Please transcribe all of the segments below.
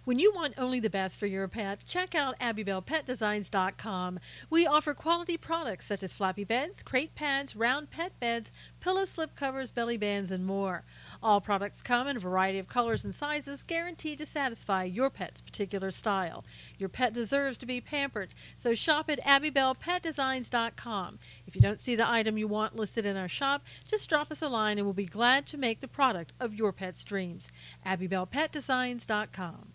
When you want only the best for your pet, check out AbbybellPetDesigns.com. We offer quality products such as floppy beds, crate pads, round pet beds, pillow slip covers, belly bands, and more. All products come in a variety of colors and sizes, guaranteed to satisfy your pet's particular style. Your pet deserves to be pampered, so shop at AbbybellPetDesigns.com. If you don't see the item you want listed in our shop, just drop us a line and we'll be glad to make the product of your pet's dreams. AbbybellPetDesigns.com.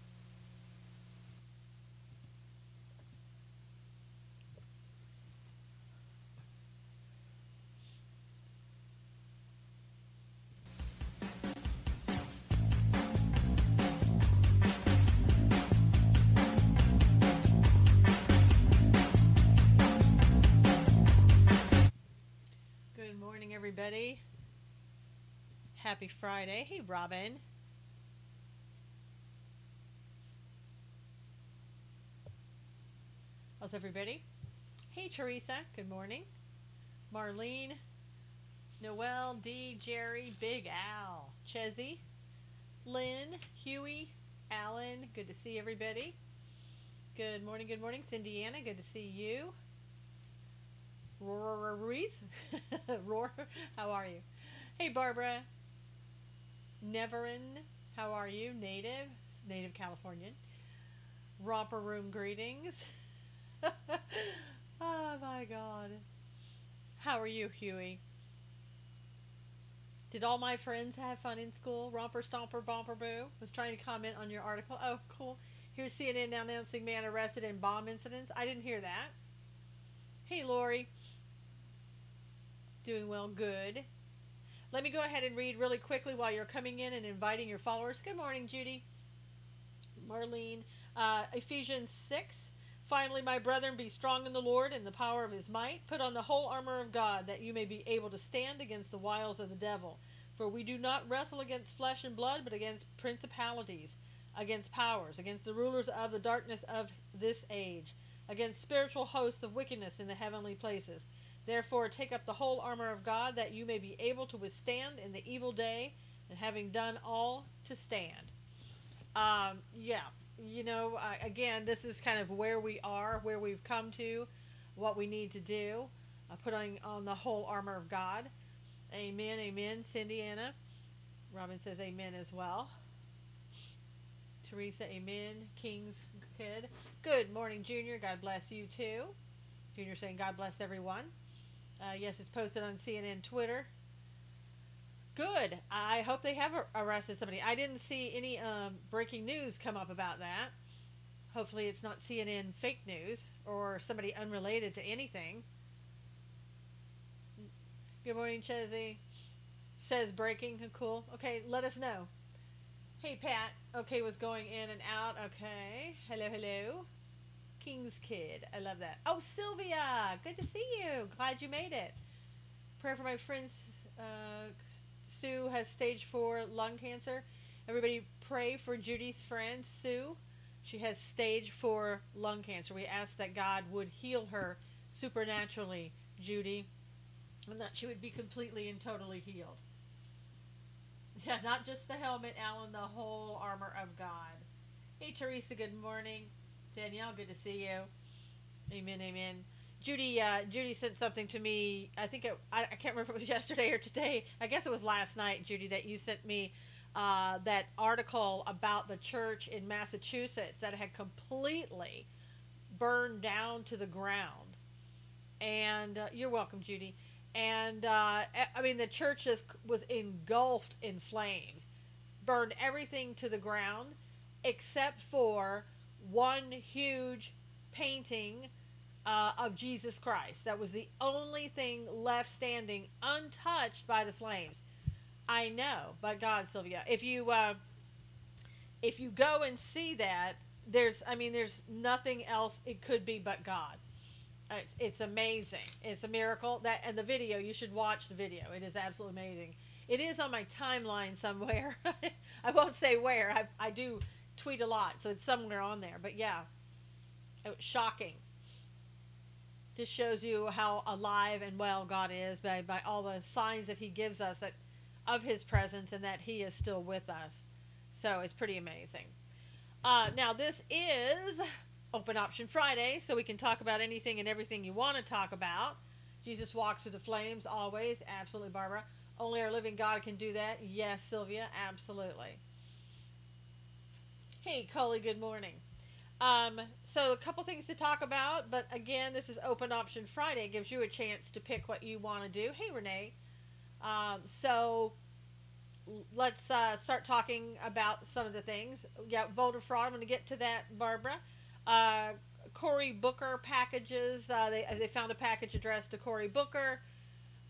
Good morning, everybody. Happy Friday. Hey, Robin. How's everybody? Hey, Teresa. Good morning. Marlene, Noelle, Dee, Jerry, Big Al, Chezzy, Lynn, Huey, Alan. Good to see everybody. Good morning, Cindy Anna. Good to see you. Roar Ruiz. Roar, how are you? Hey, Barbara. Neverin, how are you? Native Californian. Romper Room greetings. Oh my God. How are you, Huey? Did all my friends have fun in school? Romper, Stomper, Bomper, Boo? Was trying to comment on your article. Oh, cool. Here's CNN now announcing man arrested in bomb incidents. I didn't hear that. Hey, Lori. Doing well, good. Let me go ahead and read really quickly while you're coming in and inviting your followers. Good morning, Judy. Marlene. Ephesians 6. Finally, my brethren, be strong in the Lord and the power of his might. Put on the whole armor of God, that you may be able to stand against the wiles of the devil. For we do not wrestle against flesh and blood, but against principalities, against powers, against the rulers of the darkness of this age, against spiritual hosts of wickedness in the heavenly places. Therefore, take up the whole armor of God, that you may be able to withstand in the evil day, and having done all, to stand. Yeah. Again, this is kind of where we are, where we've come to, what we need to do, putting on the whole armor of God. Amen, amen. Cindy Anna. Robin says amen as well. Teresa, amen. King's kid. Good morning, Junior. God bless you too. Junior saying God bless everyone. Yes, it's posted on CNN Twitter. Good. I hope they have arrested somebody. I didn't see any breaking news come up about that. Hopefully it's not CNN fake news or somebody unrelated to anything. Good morning, Chezzy. Says breaking. Cool. Okay, let us know. Hey, Pat. Okay, was going in and out. Okay. Hello. King's Kid. I love that. Oh, Sylvia. Good to see you. Glad you made it. Prayer for my friends. Sue has stage 4 lung cancer. Everybody pray for Judy's friend, Sue. She has stage 4 lung cancer. We ask that God would heal her supernaturally, Judy, and that she would be completely and totally healed. Yeah, not just the helmet, Alan, the whole armor of God. Hey, Teresa, good morning. Danielle, good to see you. Amen, amen. Judy sent something to me. I think I can't remember if it was yesterday or today. I guess it was last night, Judy, that you sent me that article about the church in Massachusetts that had completely burned down to the ground. And you're welcome, Judy. And the church was engulfed in flames, burned everything to the ground except for one huge painting of Jesus Christ. That was the only thing left standing untouched by the flames. I know, but God, Sylvia, if you go and see that, there's nothing else it could be but God. It's amazing. It's a miracle. And the video, you should watch the video. It is absolutely amazing. It is on my timeline somewhere. I won't say where. I do tweet a lot, so it's somewhere on there. But yeah, it was shocking. Just shows you how alive and well God is by all the signs that he gives us of his presence and that he is still with us. So it's pretty amazing. Now, this is Open Option Friday, so we can talk about anything and everything you want to talk about. Jesus walks through the flames always. Absolutely, Barbara. Only our living God can do that. Yes, Sylvia, absolutely. Hey, Coley, good morning. So a couple things to talk about, but again, this is Open Option Friday. It gives you a chance to pick what you want to do. Hey, Renee. So let's start talking about some of the things. Yeah, voter fraud. I'm going to get to that, Barbara. Uh, Cory Booker packages. They found a package addressed to Cory Booker,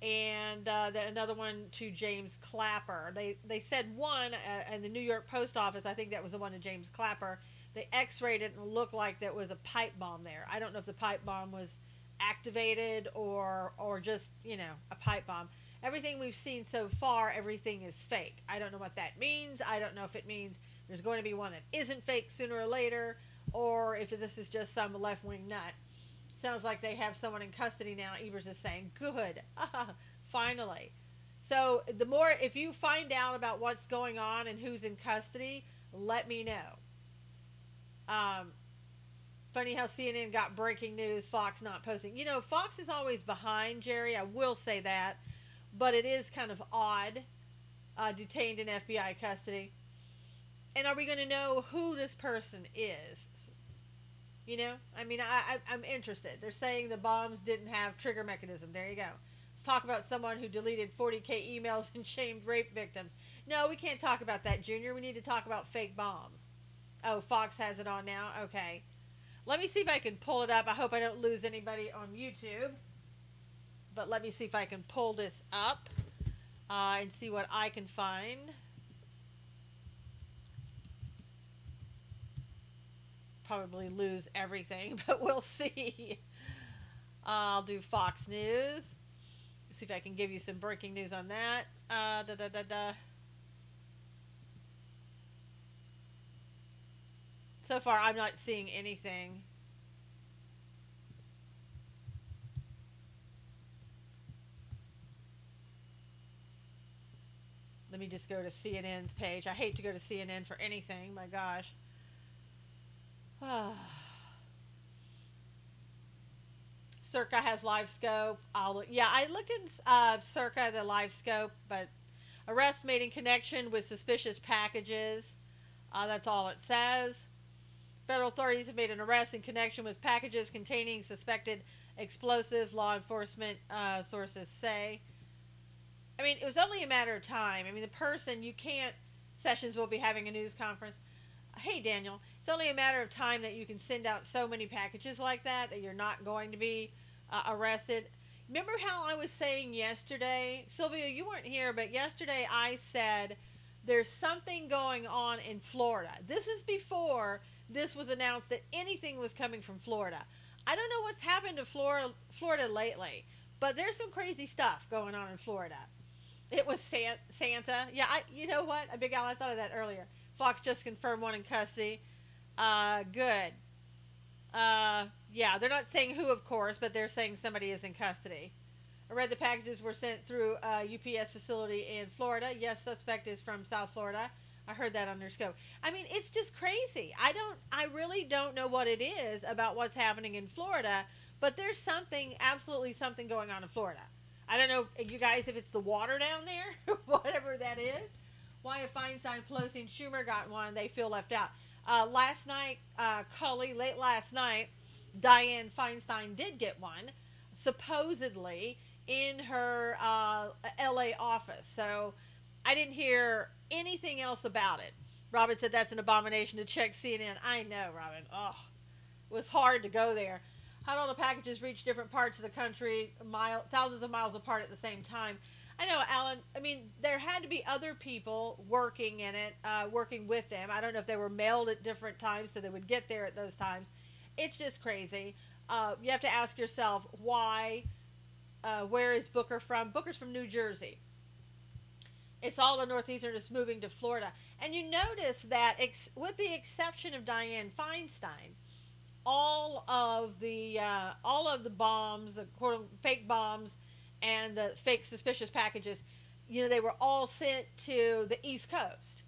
and then another one to James Clapper. They said one in the New York Post Office. I think that was the one to James Clapper. They X-rayed it and looked like there was a pipe bomb there. I don't know if the pipe bomb was activated or just a pipe bomb. Everything we've seen so far, everything is fake. I don't know what that means. I don't know if it means there's going to be one that isn't fake sooner or later, or if this is just some left-wing nut. Sounds like they have someone in custody now. Evers is saying, good, finally. So the more, if you find out about what's going on and who's in custody, let me know. Funny how CNN got breaking news, Fox not posting. Fox is always behind, Jerry. I will say that. But it is kind of odd, detained in FBI custody. And are we going to know who this person is? I'm interested. They're saying the bombs didn't have trigger mechanism. There you go. Let's talk about someone who deleted 40K emails and shamed rape victims. No, we can't talk about that, Junior. We need to talk about fake bombs. Oh, Fox has it on now? Okay. Let me see if I can pull it up. I hope I don't lose anybody on YouTube. But let me see if I can pull this up and see what I can find. Probably lose everything, but we'll see. I'll do Fox News. See if I can give you some breaking news on that. So far, I'm not seeing anything. Let me just go to CNN's page. I hate to go to CNN for anything. My gosh. Circa has live scope. I looked in Circa, the live scope, but arrest made in connection with suspicious packages. That's all it says. Federal authorities have made an arrest in connection with packages containing suspected explosives, law enforcement sources say. I mean, it was only a matter of time. I mean, the person, Sessions will be having a news conference. Hey, Daniel, it's only a matter of time that you can send out so many packages like that you're not going to be arrested. Remember how I was saying yesterday, Sylvia, you weren't here, but yesterday I said there's something going on in Florida. This is before this was announced that anything was coming from Florida. I don't know what's happened to Florida lately, but there's some crazy stuff going on in Florida. It was Santa. Yeah, you know what? Big Al, I thought of that earlier. Fox just confirmed one in custody. Good. Yeah, they're not saying who, of course, but they're saying somebody is in custody. I read the packages were sent through a UPS facility in Florida. Yes, suspect is from South Florida. I heard that on their scope. I mean, it's just crazy. I really don't know what it is about what's happening in Florida, but there's absolutely something going on in Florida. I don't know, you guys, if it's the water down there, whatever that is. Why if Feinstein, Pelosi, and Schumer got one, they feel left out. Last night, late last night, Dianne Feinstein did get one, supposedly in her LA office. So I didn't hear anything else about it. Robin said that's an abomination to check CNN. I know, Robin. Oh, it was hard to go there. How did all the packages reach different parts of the country, thousands of miles apart at the same time? I know, Alan. I mean, there had to be other people working in it, working with them. I don't know if they were mailed at different times so they would get there at those times. It's just crazy. You have to ask yourself, why? Where is Booker from? Booker's from New Jersey. It's all the Northeasterners moving to Florida. And you notice that, with the exception of Dianne Feinstein, all of the bombs, the quote fake bombs, and the fake suspicious packages, they were all sent to the East Coast.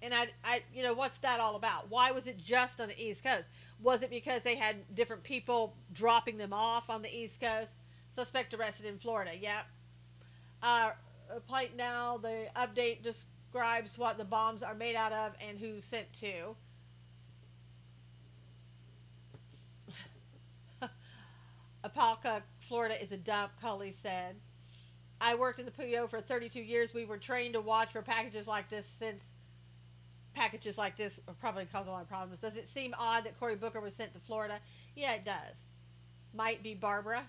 And what's that all about? Why was it just on the East Coast? Was it because they had different people dropping them off on the East Coast? Suspect arrested in Florida. Yep. Uh, Plate now. The update describes what the bombs are made out of and who's sent to. Apalka, Florida is a dump, Cully said. I worked in the PO for 32 years. We were trained to watch for packages like this since packages like this are probably cause a lot of problems. Does it seem odd that Cory Booker was sent to Florida? Yeah, it does. Might be Barbara.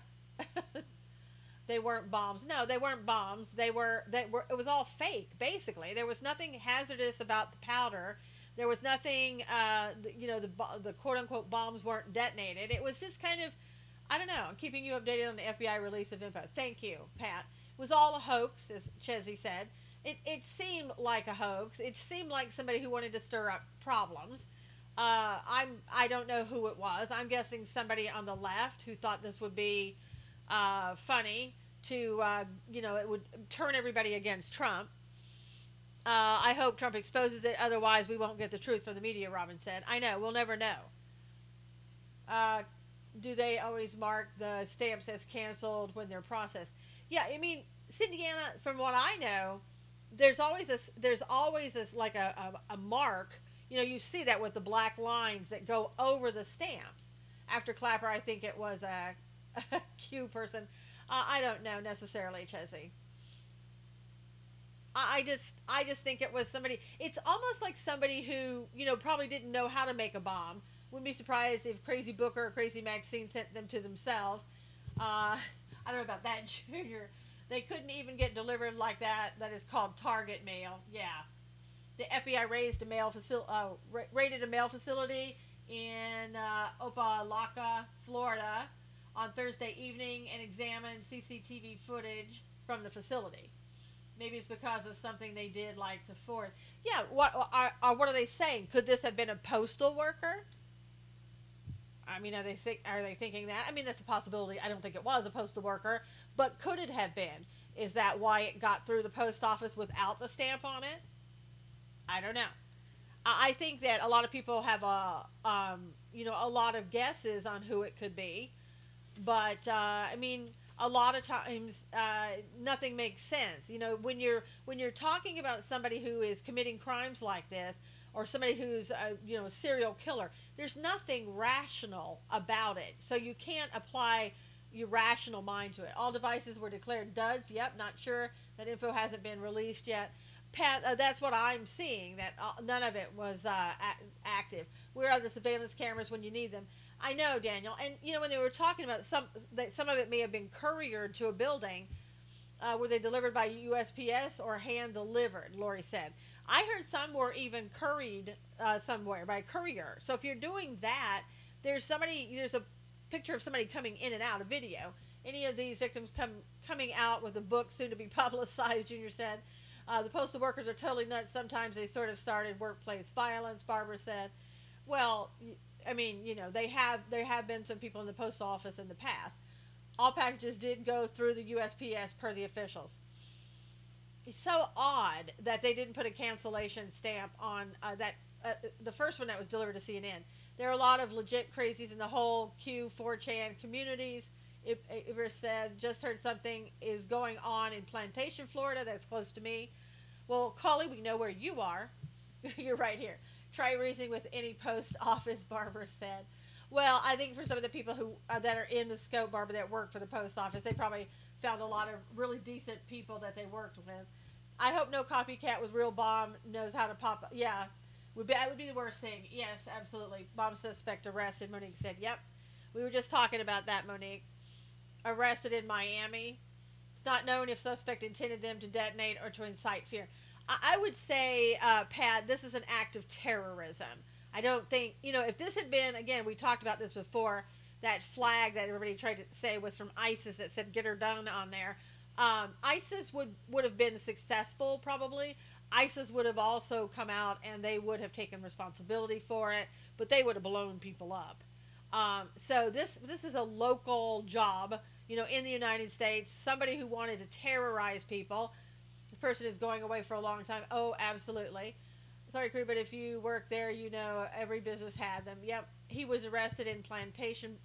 They weren't bombs. No, they weren't bombs. They were. It was all fake. Basically, there was nothing hazardous about the powder. There was nothing. The quote unquote bombs weren't detonated. It was just kind of, I don't know. I'm keeping you updated on the FBI release of info. Thank you, Pat. It was all a hoax, as Chesney said. It seemed like a hoax. It seemed like somebody who wanted to stir up problems. I don't know who it was. I'm guessing somebody on the left who thought this would be funny to, it would turn everybody against Trump. I hope Trump exposes it. Otherwise, we won't get the truth from the media, Robin said. I know. We'll never know. Do they always mark the stamps as canceled when they're processed? Yeah, I mean, Cindiana, from what I know, there's always this like a mark. You see that with the black lines that go over the stamps. After Clapper, I think it was a Q person. I don't know necessarily, Chesney. I just think it was somebody. It's almost like somebody who probably didn't know how to make a bomb. Wouldn't be surprised if Crazy Booker or Crazy Maxine sent them to themselves. I don't know about that, Junior. They couldn't even get delivered like that. That is called target mail. Yeah. The FBI raided a mail facility in Opelika, Florida, on Thursday evening and examined CCTV footage from the facility. Maybe it's because of something they did like the 4th. Yeah. What are they saying? Could this have been a postal worker? I mean, are they thinking that? I mean, that's a possibility. I don't think it was a postal worker, but could it have been? Is that why it got through the post office without the stamp on it? I don't know. I think that a lot of people have a lot of guesses on who it could be, but I mean, a lot of times nothing makes sense. When you're talking about somebody who is committing crimes like this, or somebody who's a serial killer, there's nothing rational about it. So you can't apply your rational mind to it. All devices were declared duds. Yep, not sure. That info hasn't been released yet. Pat, that's what I'm seeing, that none of it was active. Where are the surveillance cameras when you need them? I know, Daniel. And, when they were talking about some of it may have been couriered to a building, were they delivered by USPS or hand-delivered, Lori said. I heard some were even couriered somewhere by a courier. So if you're doing that, there's a picture of somebody coming in and out, a video. Any of these victims coming out with a book soon to be publicized, Junior said. The postal workers are totally nuts. Sometimes they sort of started workplace violence, Barbara said. Well, I mean, there have been some people in the post office in the past. All packages did go through the USPS per the officials. It's so odd that they didn't put a cancellation stamp on the first one that was delivered to CNN. There are a lot of legit crazies in the whole Q4chan communities. Iver said, just heard something is going on in Plantation, Florida. That's close to me. Well, Collie, we know where you are. You're right here. Try reasoning with any post office, Barbara said. Well, I think for some of the people who that are in the scope, Barbara, that work for the post office, they probably found a lot of really decent people that they worked with. I hope no copycat with real bomb knows how to pop. Yeah, that would be the worst thing. Yes, absolutely. Bomb suspect arrested, Monique said. Yep. We were just talking about that, Monique. Arrested in Miami. It's not known if suspect intended them to detonate or to incite fear. I would say, Pat, this is an act of terrorism. I don't think, if this had been, again, we talked about this before, that flag that everybody tried to say was from ISIS that said get her done on there. ISIS would have been successful, probably. ISIS would have also come out and they would have taken responsibility for it, but they would have blown people up. So this is a local job, in the United States, somebody who wanted to terrorize people. This person is going away for a long time. Oh, absolutely. Sorry, crew, but if you work there, you know every business had them. Yep, he was arrested in Plantation.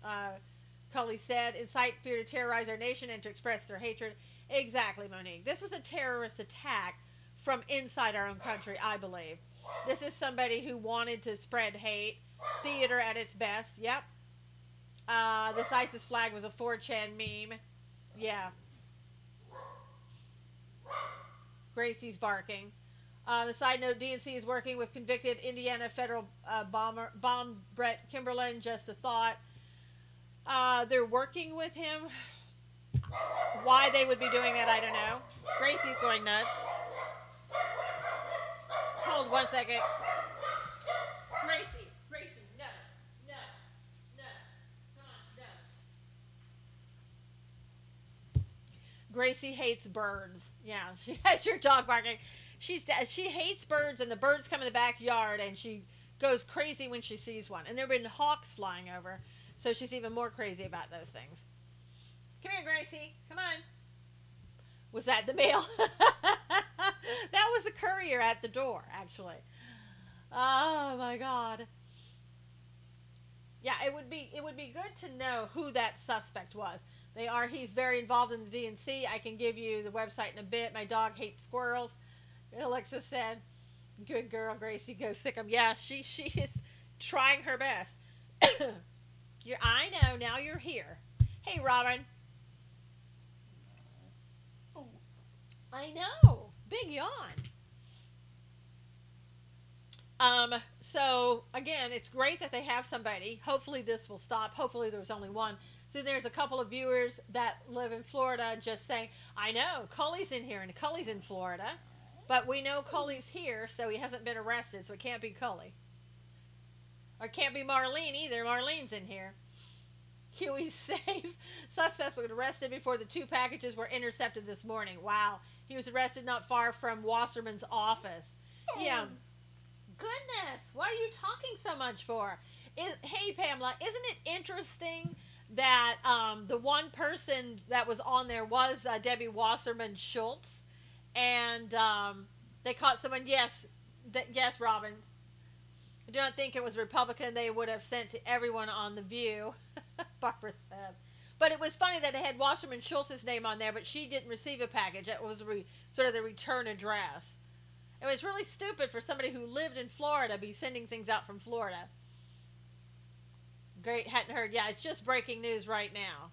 Cully said, incite fear to terrorize our nation and to express their hatred. Exactly, Monique. This was a terrorist attack from inside our own country, I believe. This is somebody who wanted to spread hate. Theater at its best. Yep. This ISIS flag was a 4chan meme. Yeah. Gracie's barking. On a side note, DNC is working with convicted Indiana federal bomb Brett Kimberlin. Just a thought. They're working with him. Why they would be doing that, I don't know. Gracie's going nuts. Hold 1 second. Gracie, no. Come on, no. Gracie hates birds. Yeah, she has your dog barking. She hates birds, and the birds come in the backyard, and she goes crazy when she sees one. And there have been hawks flying over, so she's even more crazy about those things. Come here, Gracie. Come on. Was that the mail? That was the courier at the door, actually. Oh my God. Yeah, it would be good to know who that suspect was. He's very involved in the DNC. I can give you the website in a bit. My dog hates squirrels. Alexa said, "Good girl, Gracie, go sick 'em." Yeah, she is trying her best. I know, now you're here. Hey, Robin. Oh, I know. Big yawn. So again, it's great that they have somebody. Hopefully this will stop. Hopefully there's only one. So there's a couple of viewers that live in Florida just saying, I know, Cully's in here, and Cully's in Florida. But we know Cully's here, so he hasn't been arrested, so it can't be Cully. Or it can't be Marlene either. Marlene's in here. Huey's safe. Suspects were arrested before the 2 packages were intercepted this morning. Wow. He was arrested not far from Wasserman's office. Yeah. Goodness. What are you talking so much for? Hey, Pamela, isn't it interesting that the one person that was on there was Debbie Wasserman Schultz? And they caught someone. Yes, Robin. I do not think it was Republican. They would have sent to everyone on The View, Barbara said. But it was funny that it had Wasserman Schultz's name on there, but she didn't receive a package. That was sort of the return address. It was really stupid for somebody who lived in Florida to be sending things out from Florida. Great, hadn't heard. Yeah, it's just breaking news right now.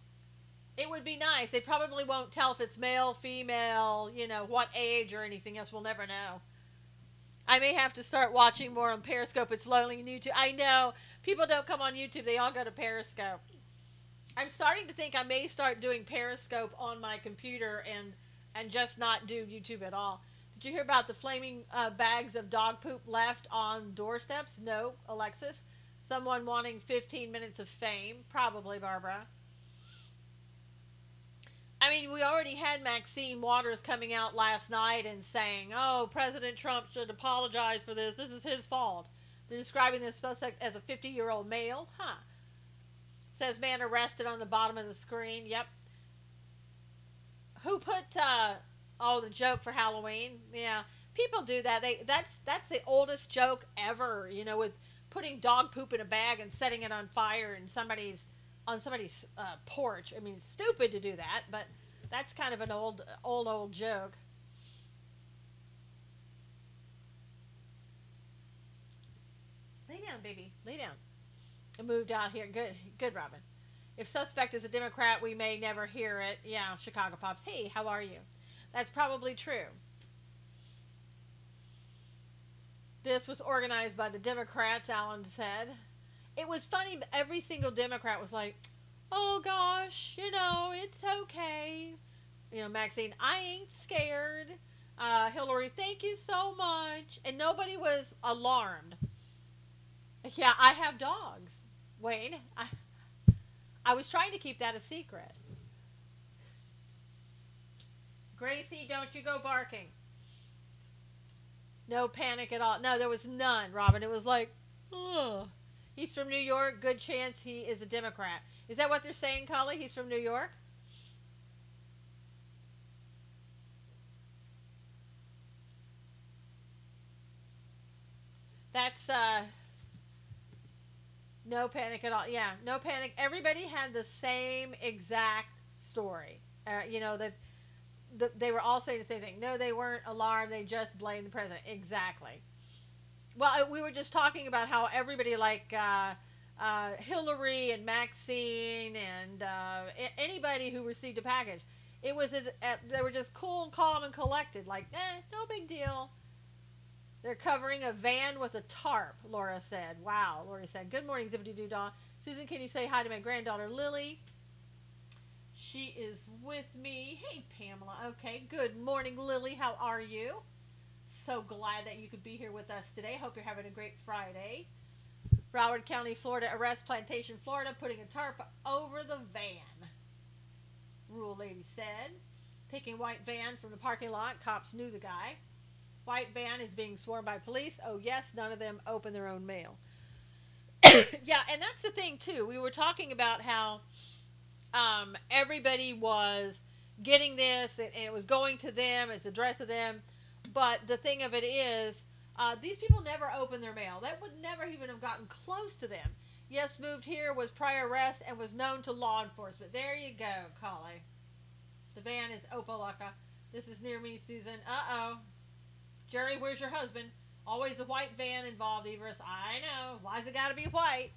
It would be nice. They probably won't tell if it's male, female, what age or anything else. We'll never know. I may have to start watching more on Periscope. It's lonely on YouTube. I know. People don't come on YouTube. They all go to Periscope. I'm starting to think I may start doing Periscope on my computer and just not do YouTube at all. Did you hear about the flaming bags of dog poop left on doorsteps? No, Alexis. Someone wanting 15 minutes of fame. Probably, Barbara. I mean, we already had Maxine Waters coming out last night and saying, oh, President Trump should apologize for this. This is his fault. They're describing this suspect as a 50-year-old male. Huh. Says man arrested on the bottom of the screen. Yep. Who put, the joke for Halloween? Yeah. People do that. That's the oldest joke ever, with putting dog poop in a bag and setting it on fire in somebody's porch. I mean, it's stupid to do that, but that's kind of an old joke. Lay down, baby. Lay down. I moved out here. Good, Robin. If suspect is a Democrat, we may never hear it. Yeah, Chicago Pops. Hey, how are you? That's probably true. This was organized by the Democrats, Alan said. It was funny, but every single Democrat was like, oh gosh, it's okay. Maxine, I ain't scared. Hillary, thank you so much. And nobody was alarmed. Yeah, I have dogs. Wayne, I was trying to keep that a secret. Gracie, don't you go barking. No panic at all. No, there was none, Robin. It was like, ugh. He's from New York. Good chance he is a Democrat. Is that what they're saying, Cully? He's from New York? That's no panic at all. Yeah, no panic. Everybody had the same exact story. You know that they were all saying the same thing. No, they weren't alarmed. They just blamed the president. Exactly. Well, we were just talking about how everybody like Hillary and Maxine and anybody who received a package, it was they were just cool, calm, and collected. Like, no big deal. They're covering a van with a tarp, Laura said. Wow, Laura said. Good morning, Zippity Doo Dah. Susan, can you say hi to my granddaughter, Lily? She is with me. Hey, Pamela. Okay, good morning, Lily. How are you? So glad that you could be here with us today. Hope you're having a great Friday. Broward County, Florida, arrest Plantation, Florida, putting a tarp over the van. Rural lady said. Taking white van from the parking lot. Cops knew the guy. White van is being sworn by police. Oh, yes, none of them open their own mail. Yeah, and that's the thing, too. We were talking about how everybody was getting this, and it was going to them, it's addressed to them. But the thing of it is, these people never opened their mail. That would never even have gotten close to them. Yes, moved here, was prior arrest, and was known to law enforcement. There you go, Collie. The van is Opalaka. This is near me, Susan. Uh-oh. Jerry, where's your husband? Always a white van involved, Everest. I know. Why's it got to be white?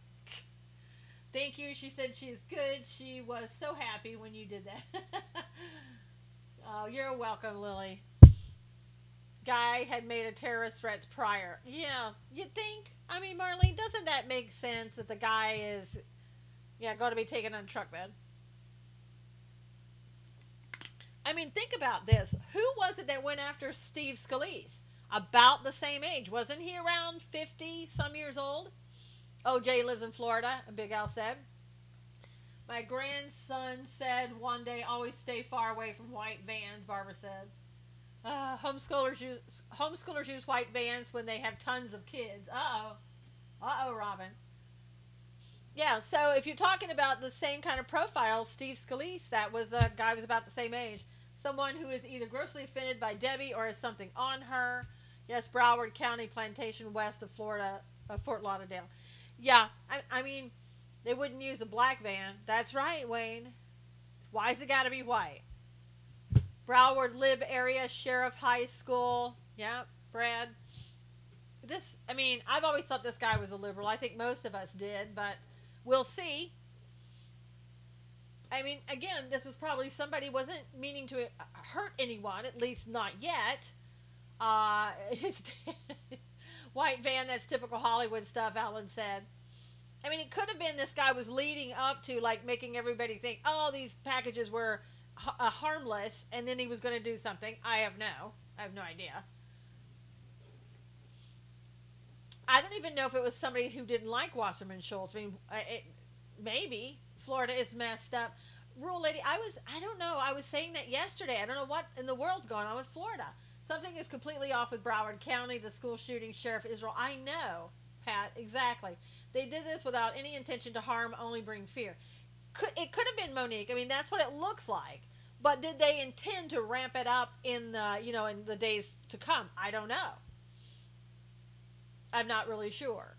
Thank you. She said she is good. She was so happy when you did that. Oh, you're welcome, Lily. Guy had made a terrorist threats prior. Yeah, you'd think. I mean, Marlene, doesn't that make sense that the guy is, going to be taken on a truck bed? I mean, think about this. Who was it that went after Steve Scalise? About the same age. Wasn't he around 50 some years old? OJ lives in Florida, Big Al said. My grandson said one day, always stay far away from white vans, Barbara said. Homeschoolers use white vans when they have tons of kids. Uh-oh, Robin. Yeah, so if you're talking about the same kind of profile, Steve Scalise, that was a guy who was about the same age. Someone who is either grossly offended by Debbie or has something on her. Yes, Broward County, Plantation, west of Florida, Fort Lauderdale. Yeah, I mean, they wouldn't use a black van. That's right, Wayne. Why's it got to be white? Broward Lib area, Sheriff High School. Yeah, Brad. I've always thought this guy was a liberal. I think most of us did, but we'll see. I mean, again, this was probably somebody wasn't meaning to hurt anyone, at least not yet. White van, that's typical Hollywood stuff, Alan said. I mean, it could have been this guy was leading up to, like, making everybody think, oh, these packages were harmless, and then he was going to do something. I have no idea. I don't even know if it was somebody who didn't like Wasserman Schultz. I mean, maybe. Florida is messed up. Rural lady, I don't know. I was saying that yesterday. I don't know what in the world's going on with Florida. Something is completely off with Broward County, the school shooting, Sheriff Israel. I know, Pat, exactly. They did this without any intention to harm, only bring fear. It could have been Monique. I mean, that's what it looks like. But did they intend to ramp it up in the days to come? I don't know. I'm not really sure.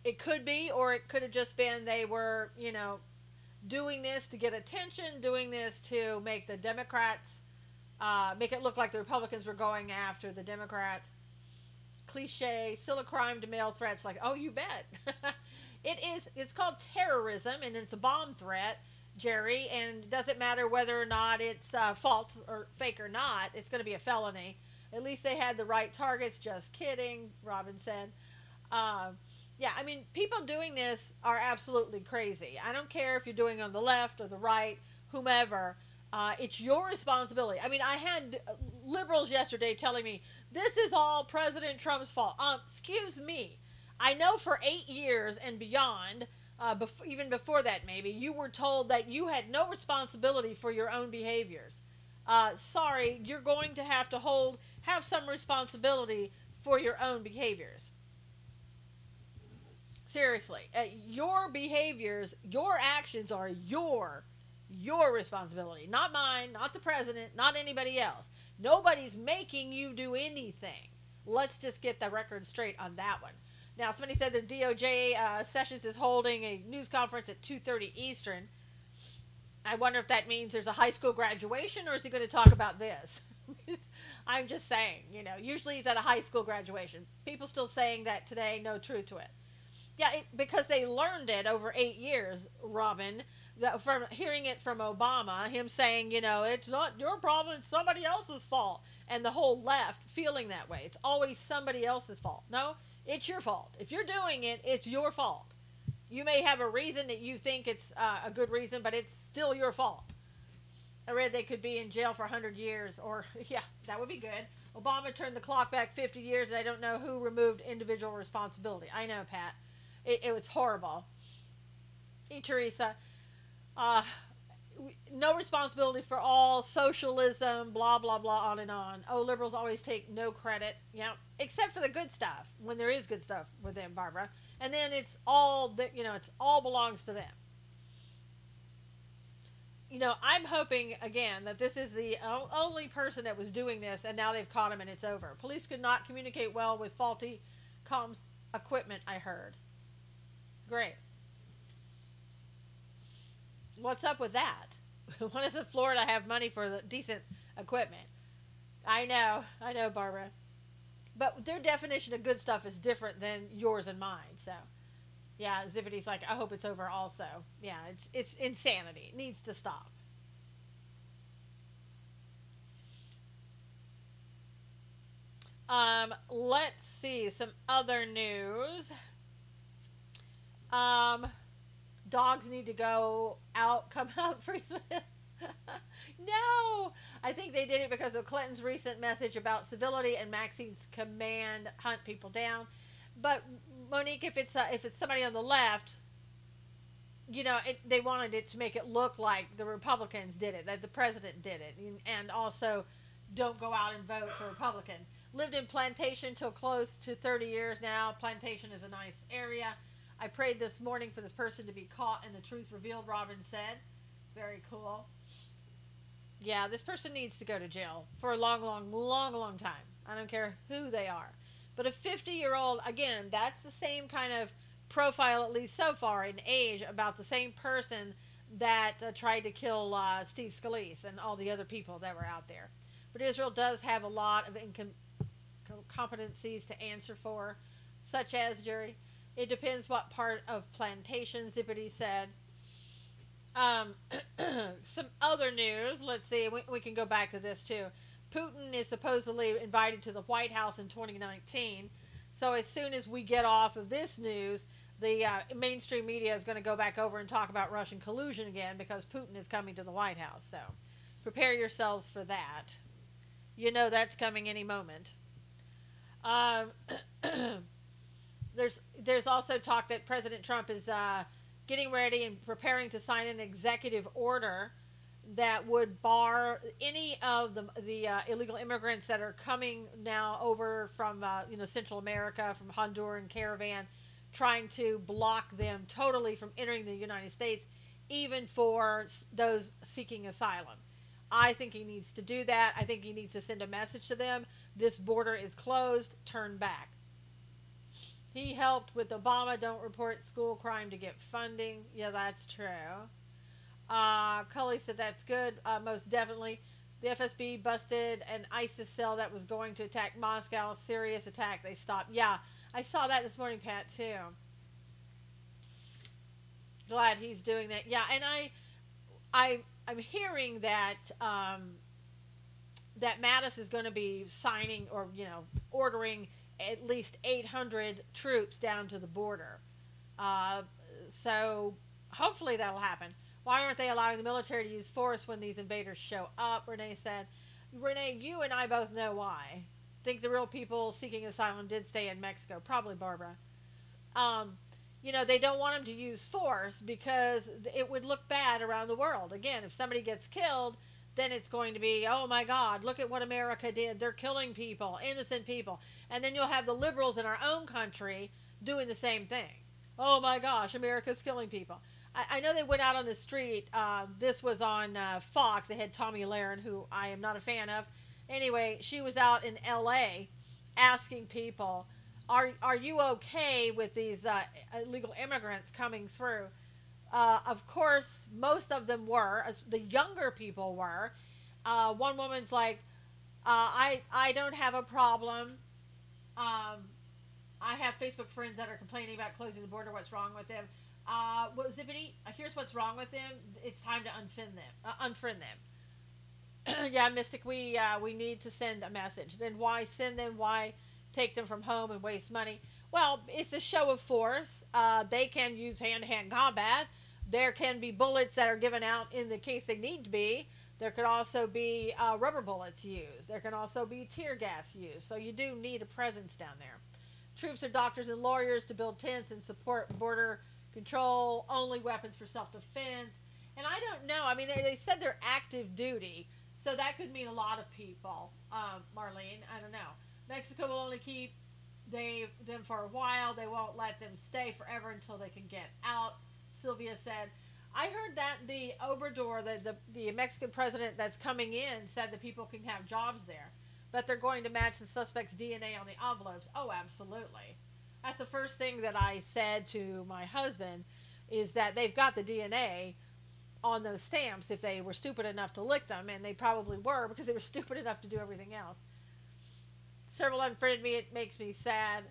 It could be, or it could have just been they were, doing this to get attention, doing this to make the Democrats, make it look like the Republicans were going after the Democrats. Cliche, still a crime to mail threats like, oh, you bet. It's called terrorism, and it's a bomb threat, Jerry, and it doesn't matter whether or not it's false or fake or not, it's going to be a felony. At least they had the right targets. Just kidding, Robin said. Yeah, I mean, people doing this are absolutely crazy. I don't care if you're doing it on the left or the right, whomever. It's your responsibility. I mean, I had liberals yesterday telling me, this is all President Trump's fault. Excuse me. I know for 8 years and beyond, even before that maybe, you were told that you had no responsibility for your own behaviors. Sorry, you're going to have some responsibility for your own behaviors. Seriously, your behaviors, your actions are your responsibility, not mine, not the president, not anybody else. Nobody's making you do anything. Let's just get the record straight on that one. Now, somebody said the DOJ Sessions is holding a news conference at 2:30 Eastern. I wonder if that means there's a high school graduation, or is he going to talk about this? I'm just saying, usually he's at a high school graduation. People still saying that today, no truth to it. Yeah, because they learned it over 8 years, Robin, from hearing it from Obama, him saying, it's not your problem, it's somebody else's fault. And the whole left feeling that way. It's always somebody else's fault. No, it's your fault. If you're doing it, it's your fault. You may have a reason that you think it's a good reason, but it's still your fault. I read they could be in jail for 100 years, or, yeah, that would be good. Obama turned the clock back 50 years, and I don't know who removed individual responsibility. I know, Pat. It was horrible. Hey, Teresa. No responsibility for all, socialism, blah, blah, blah, on and on. Oh, liberals always take no credit. Yeah, except for the good stuff, when there is good stuff with them, Barbara. And then it's all that, it's all belongs to them. I'm hoping, again, that this is the only person that was doing this, and now they've caught him and it's over. Police could not communicate well with faulty comms equipment, I heard. Great. What's up with that? Why doesn't Florida have money for the decent equipment? I know, Barbara. But their definition of good stuff is different than yours and mine. So, yeah, Zippity's like, I hope it's over also. Yeah, it's insanity. It needs to stop. Let's see some other news. Dogs need to go out, come out, freeze. No, I think they did it because of Clinton's recent message about civility and Maxine's command hunt people down. But Monique, if it's somebody on the left, they wanted it to make it look like the Republicans did it, that the president did it, and also don't go out and vote for Republican. Lived in Plantation till close to 30 years now. Plantation is a nice area. I prayed this morning for this person to be caught and the truth revealed, Robin said. Very cool. Yeah, this person needs to go to jail for a long, long, long, long time. I don't care who they are. But a 50-year-old, again, that's the same kind of profile, at least so far, in age, about the same person that tried to kill Steve Scalise and all the other people that were out there. But Israel does have a lot of incompetencies to answer for, such as, Jerry, it depends what part of Plantation, Zippity said. Some other news. Let's see. We can go back to this too. Putin is supposedly invited to the White House in 2019. So as soon as we get off of this news, the mainstream media is going to go back over and talk about Russian collusion again because Putin is coming to the White House. So prepare yourselves for that. That's coming any moment. There's also talk that President Trump is getting ready and preparing to sign an executive order that would bar any of the illegal immigrants that are coming now over from Central America, from Honduran caravan, trying to block them totally from entering the United States, even for those seeking asylum. I think he needs to do that. I think he needs to send a message to them. This border is closed. Turn back. He helped with Obama, don't report school crime to get funding. Yeah, that's true. Cully said that's good. Most definitely. The FSB busted an ISIS cell that was going to attack Moscow. Serious attack. They stopped. Yeah, I saw that this morning, Pat, too. Glad he's doing that. Yeah, and I'm hearing that that Mattis is going to be signing or, ordering at least 800 troops down to the border. So hopefully that'll happen. Why aren't they allowing the military to use force when these invaders show up? Renee said. Renee, you and I both know why. Think the real people seeking asylum did stay in Mexico. Probably, Barbara. They don't want them to use force because it would look bad around the world. Again, if somebody gets killed, then it's going to be, oh my God, look at what America did. They're killing people, innocent people. And then you'll have the liberals in our own country doing the same thing. Oh my gosh, America's killing people. I know they went out on the street. This was on Fox. They had Tommy Lahren, who I am not a fan of. Anyway, she was out in LA asking people, are you okay with these illegal immigrants coming through? Of course, most of them were. The younger people were. One woman's like, I don't have a problem. Um, I have Facebook friends that are complaining about closing the border. What's wrong with them? Well, Zippity, here's what's wrong with them. It's time to unfriend them. Unfriend them. Yeah, Mystic, we need to send a message. Then why send them? Why take them from home and waste money? Well, it's a show of force. They can use hand-to-hand combat. There can be bullets that are given out in the case they need to be. There could also be rubber bullets used. There can also be tear gas used. So you do need a presence down there. Troops are doctors and lawyers to build tents and support border control. Only weapons for self-defense. And I don't know. I mean, they said they're active duty. So that could mean a lot of people. Marlene, I don't know. Mexico will only keep them for a while. They won't let them stay forever until they can get out. Sylvia said, I heard that the Obrador, the Mexican president that's coming in, said that people can have jobs there. But they're going to match the suspect's DNA on the envelopes. Oh, absolutely. That's the first thing that I said to my husband, is that they've got the DNA on those stamps if they were stupid enough to lick them, and they probably were because they were stupid enough to do everything else. Several unfriended me. It makes me sad.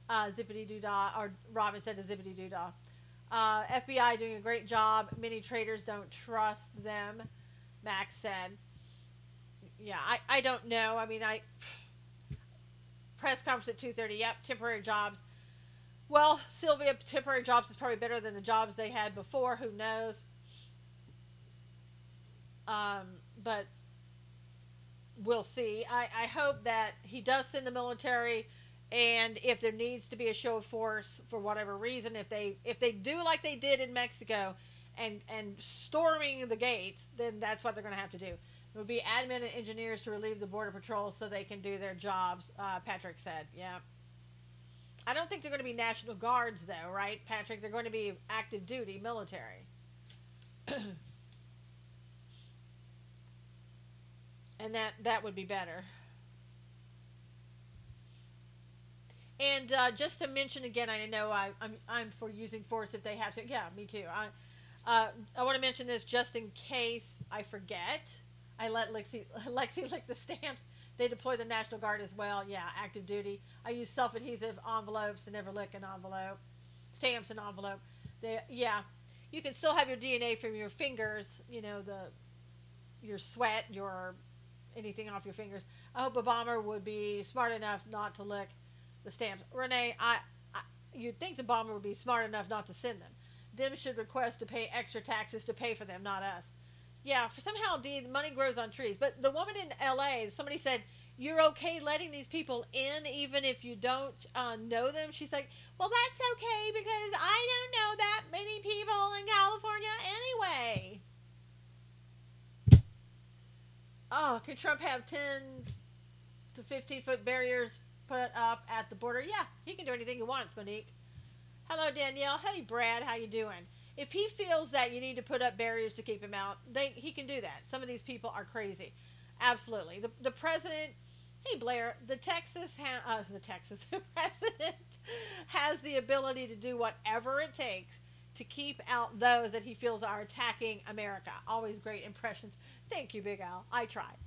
Zippity doo dah, or Robin said to Zippity doo dah. FBI doing a great job. Many traders don't trust them, Max said. Yeah, I don't know. I mean, press conference at 2:30. Yep, temporary jobs. Well, Sylvia, temporary jobs is probably better than the jobs they had before. Who knows? But we'll see. I hope that he does send the military, and if there needs to be a show of force for whatever reason, if they do like they did in Mexico and storming the gates, then that's what they're going to have to do. It would be admin and engineers to relieve the border patrol so they can do their jobs, Patrick said. Yeah. I don't think they're going to be National Guards, though, right, Patrick? They're going to be active duty military. And that would be better. And just to mention again, I know I'm for using force if they have to. Yeah, me too. I want to mention this just in case I forget. I let Lexi lick the stamps. They deploy the National Guard as well. Yeah, active duty. I use self-adhesive envelopes to never lick an envelope. Stamps and envelope. Yeah, you can still have your DNA from your fingers. You know, your sweat, your anything off your fingers. I hope Obama would be smart enough not to lick the stamps. Renee, you'd think the bomber would be smart enough not to send them. Dem should request to pay extra taxes to pay for them, not us. Yeah, for somehow, Dee, the money grows on trees. But the woman in L.A., somebody said, you're okay letting these people in even if you don't know them? She's like, well, that's okay because I don't know that many people in California anyway. Oh, could Trump have 10 to 15-foot barriers put up at the border? Yeah, he can do anything he wants, Monique. Hello, Danielle. Hey, Brad. How you doing? If he feels that you need to put up barriers to keep him out, he can do that. Some of these people are crazy. Absolutely. The president, hey, Blair, the president has the ability to do whatever it takes to keep out those that he feels are attacking America. Always great impressions. Thank you, Big Al. I tried.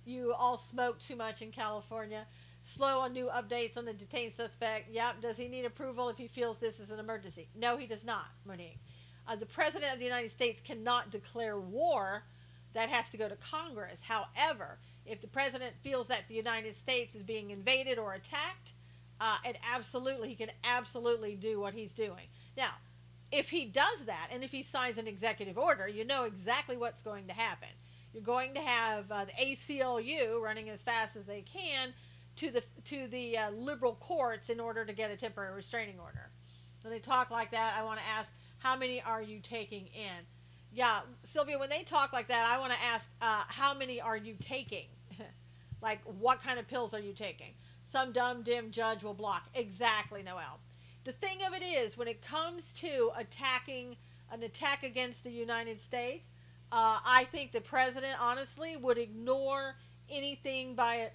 You all smoke too much in California. Slow on new updates on the detained suspect. Yep. Does he need approval if he feels this is an emergency? No, he does not, Monique. The President of the United States cannot declare war. That has to go to Congress. However, if the President feels that the United States is being invaded or attacked, he can absolutely do what he's doing. Now, if he does that, and if he signs an executive order, you know exactly what's going to happen. You're going to have the ACLU running as fast as they can to the liberal courts in order to get a temporary restraining order. When they talk like that, I want to ask, how many are you taking in? Yeah, Sylvia, when they talk like that, I want to ask, how many are you taking? Like, what kind of pills are you taking? Some dumb, dim judge will block. Exactly, Noelle. The thing of it is, when it comes to an attack against the United States, I think the president, honestly, would ignore anything by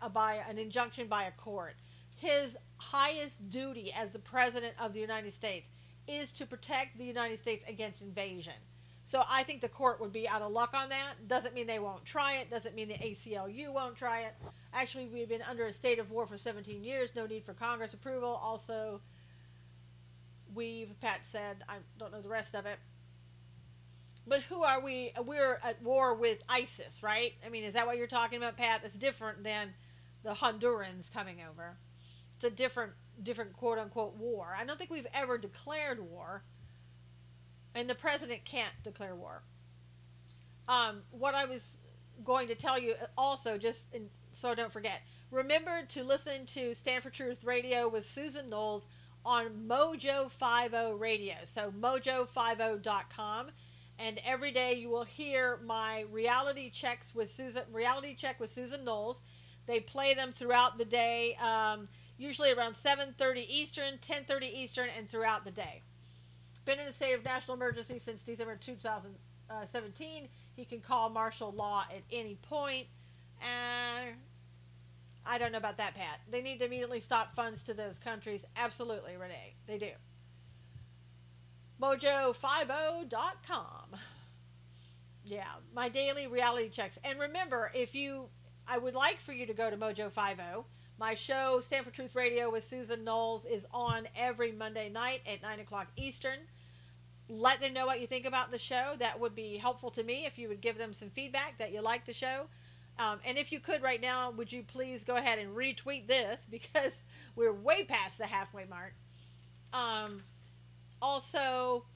an injunction by a court. His highest duty as the president of the United States is to protect the United States against invasion. So I think the court would be out of luck on that. Doesn't mean they won't try it. Doesn't mean the ACLU won't try it. Actually, we've been under a state of war for 17 years. No need for Congress approval. Also, Pat said, I don't know the rest of it. But who are we? We're at war with ISIS, right? I mean, is that what you're talking about, Pat? It's different than the Hondurans coming over. It's a different quote unquote war. I don't think we've ever declared war, and the president can't declare war. What I was going to tell you also, so don't forget, remember to listen to Stand for Truth Radio with Susan Knowles on Mojo 50 Radio. So mojo50.com. And every day you will hear my reality check with Susan Knowles. They play them throughout the day, usually around 7:30 Eastern, 10:30 Eastern, and throughout the day. Been in a state of national emergency since December 2017. He can call martial law at any point. And I don't know about that, Pat. They need to immediately stop funds to those countries. Absolutely, Renee. They do. Mojo50.com. Yeah, my daily reality checks. And remember, I would like for you to go to Mojo50. My show, Stand for Truth Radio with Susan Knowles, is on every Monday night at 9 o'clock Eastern. Let them know what you think about the show. That would be helpful to me if you would give them some feedback that you like the show. And if you could right now, would you please go ahead and retweet this, because we're way past the halfway mark. Also,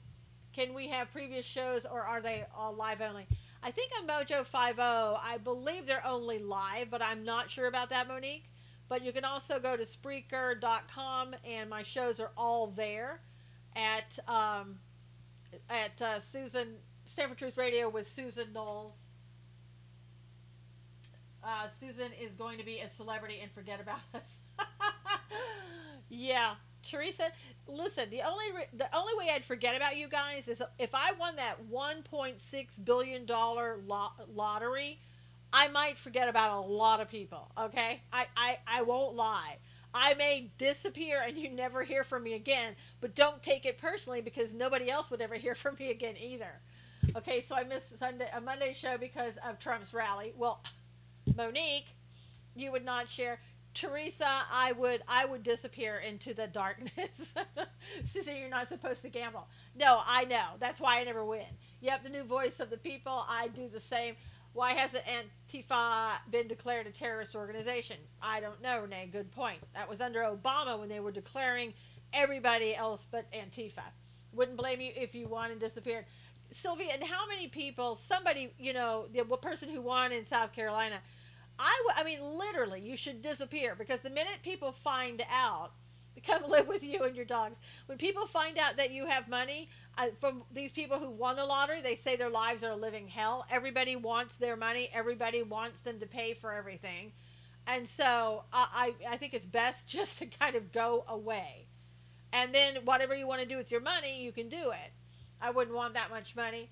can we have previous shows, or are they all live only? I think on Mojo50, I believe they're only live, but I'm not sure about that, Monique. But you can also go to Spreaker.com, and my shows are all there at Stand for Truth Radio with Susan Knowles. Susan is going to be a celebrity and forget about us. Yeah. Teresa, listen, the only way I'd forget about you guys is if I won that $1.6 billion lottery, I might forget about a lot of people, okay? I won't lie. I may disappear and you never hear from me again, but don't take it personally, because nobody else would ever hear from me again either. Okay, so I missed a Monday show because of Trump's rally. Well, Monique, you would not share. Teresa, I would disappear into the darkness. Susan, you're not supposed to gamble. No, I know. That's why I never win. Yep, the new voice of the people. I do the same. Why hasn't Antifa been declared a terrorist organization? I don't know, Renee. Good point. That was under Obama when they were declaring everybody else but Antifa. Wouldn't blame you if you won and disappeared. Sylvia, and how many people, somebody, the person who won in South Carolina, I mean, literally, you should disappear, because the minute people find out, come live with you and your dogs. When people find out that you have money from these people who won the lottery, they say their lives are a living hell. Everybody wants their money. Everybody wants them to pay for everything. And so I think it's best just to kind of go away. And then whatever you want to do with your money, you can do it. I wouldn't want that much money.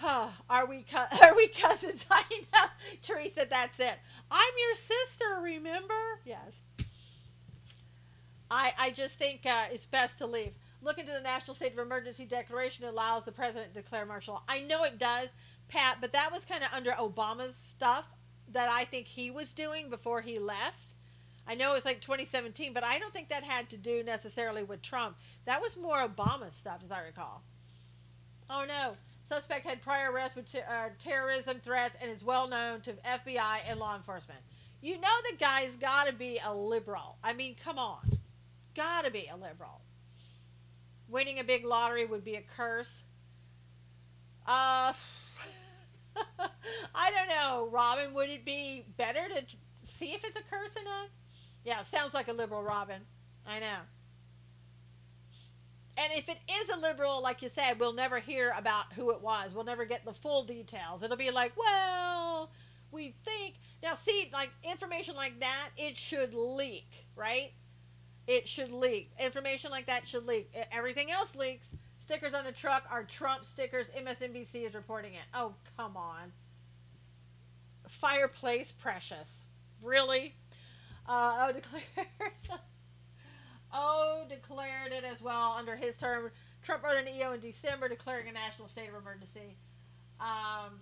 Are we cousins? I know. Teresa, that's it. I'm your sister, remember? Yes. I just think it's best to leave. Look into the National State of Emergency Declaration that allows the president to declare martial law. I know it does, Pat, but that was kind of under Obama's stuff that I think he was doing before he left. I know it was like 2017, but I don't think that had to do necessarily with Trump. That was more Obama stuff, as I recall. Oh, no. Suspect had prior arrests with terrorism threats and is well known to FBI and law enforcement. You know the guy's got to be a liberal. I mean, come on. Got to be a liberal. Winning a big lottery would be a curse. I don't know, Robin. Would it be better to see if it's a curse or not? Yeah, it sounds like a liberal, Robin. I know. And if it is a liberal, like you said, we'll never hear about who it was. We'll never get the full details. It'll be like, well, we think. Now, see, like information like that, it should leak, right? It should leak. Information like that should leak. Everything else leaks. Stickers on the truck are Trump stickers. MSNBC is reporting it. Oh, come on. fireplace precious. Really? Oh, declared. Oh, declared it as well under his term. Trump wrote an EO in December declaring a national state of emergency. Um,